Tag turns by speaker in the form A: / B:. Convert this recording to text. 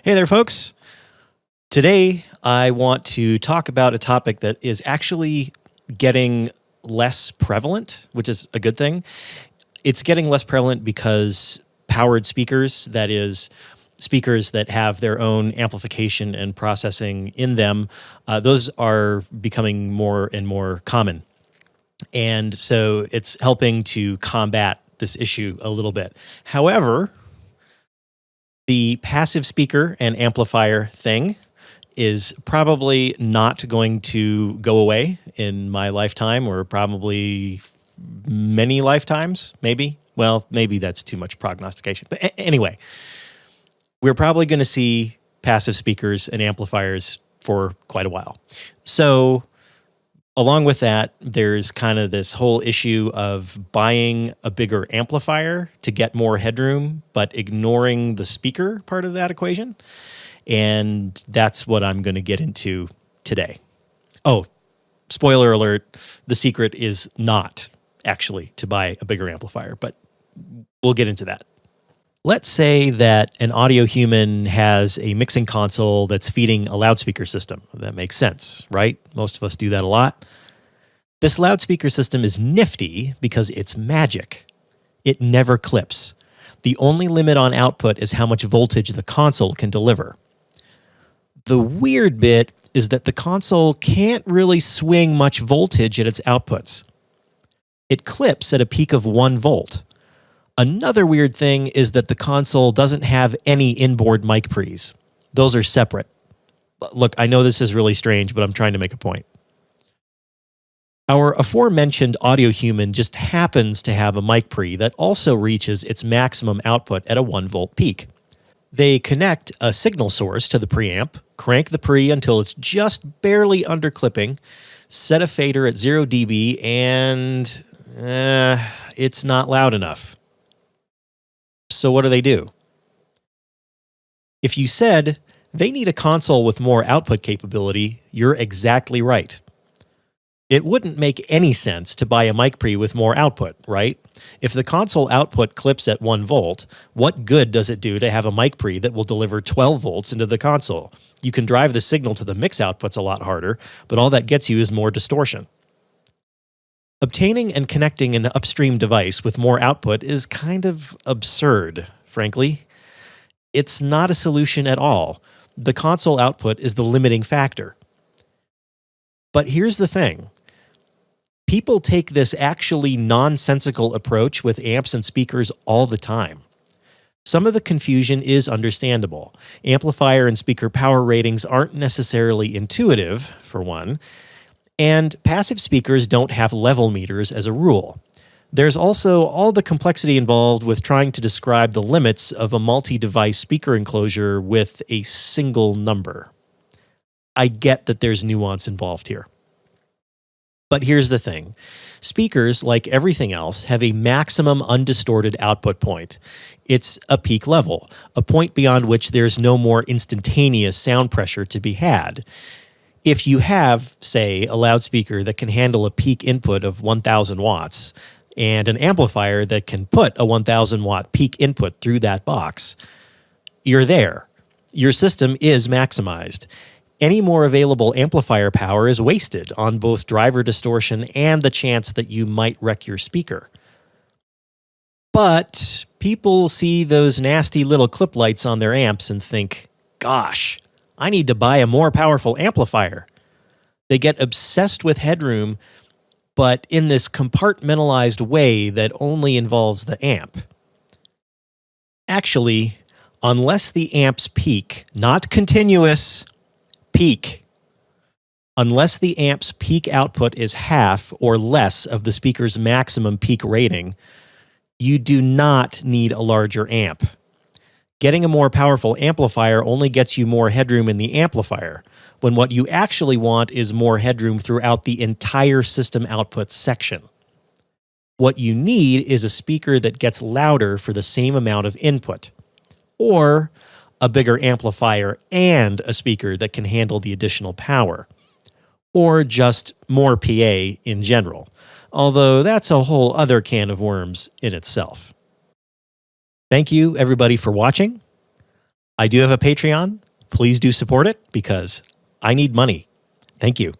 A: Hey there, folks. Today, I want to talk about a topic that is actually getting less prevalent, which is a good thing. It's getting less prevalent because powered speakers, that is, speakers that have their own amplification and processing in them, those are becoming more and more common. And so it's helping to combat this issue a little bit. However, the passive speaker and amplifier thing is probably not going to go away in my lifetime, or probably many lifetimes, maybe. Well, maybe that's too much prognostication. But anyway, we're probably going to see passive speakers and amplifiers for quite a while. So along with that, there's kind of this whole issue of buying a bigger amplifier to get more headroom, but ignoring the speaker part of that equation. And that's what I'm going to get into today. Oh, spoiler alert, the secret is not actually to buy a bigger amplifier, but we'll get into that. Let's say that an audio human has a mixing console that's feeding a loudspeaker system. That makes sense, right? Most of us do that a lot. This loudspeaker system is nifty because it's magic. It never clips. The only limit on output is how much voltage the console can deliver. The weird bit is that the console can't really swing much voltage at its outputs. It clips at a peak of 1 volt. Another weird thing is that the console doesn't have any inboard mic pre's. Those are separate. Look, I know this is really strange, but I'm trying to make a point. Our aforementioned audio human just happens to have a mic pre that also reaches its maximum output at a 1 volt peak. They connect a signal source to the preamp, crank the pre until it's just barely under clipping, set a fader at 0 dB, and it's not loud enough. So what do? If you said they need a console with more output capability, you're exactly right. It wouldn't make any sense to buy a mic pre with more output, right? If the console output clips at 1 volt, what good does it do to have a mic pre that will deliver 12 volts into the console? You can drive the signal to the mix outputs a lot harder, but all that gets you is more distortion. Obtaining and connecting an upstream device with more output is kind of absurd, frankly. It's not a solution at all. The console output is the limiting factor. But here's the thing. People take this actually nonsensical approach with amps and speakers all the time. Some of the confusion is understandable. Amplifier and speaker power ratings aren't necessarily intuitive, for one, and passive speakers don't have level meters as a rule. There's also all the complexity involved with trying to describe the limits of a multi-device speaker enclosure with a single number. I get that there's nuance involved here. But here's the thing. Speakers, like everything else, have a maximum undistorted output point. It's a peak level, a point beyond which there's no more instantaneous sound pressure to be had. If you have, say, a loudspeaker that can handle a peak input of 1,000 watts and an amplifier that can put a 1,000 watt peak input through that box, you're there. Your system is maximized. Any more available amplifier power is wasted on both driver distortion and the chance that you might wreck your speaker. But people see those nasty little clip lights on their amps and think, gosh, I need to buy a more powerful amplifier. They get obsessed with headroom, but in this compartmentalized way that only involves the amp. Actually, unless the amp's peak, not continuous, peak. Unless the amp's peak output is half or less of the speaker's maximum peak rating, you do not need a larger amp. Getting a more powerful amplifier only gets you more headroom in the amplifier, when what you actually want is more headroom throughout the entire system output section. What you need is a speaker that gets louder for the same amount of input, or a bigger amplifier and a speaker that can handle the additional power, or just more PA in general, although that's a whole other can of worms in itself. Thank you, everybody, for watching. I do have a Patreon. Please do support it because I need money. Thank you.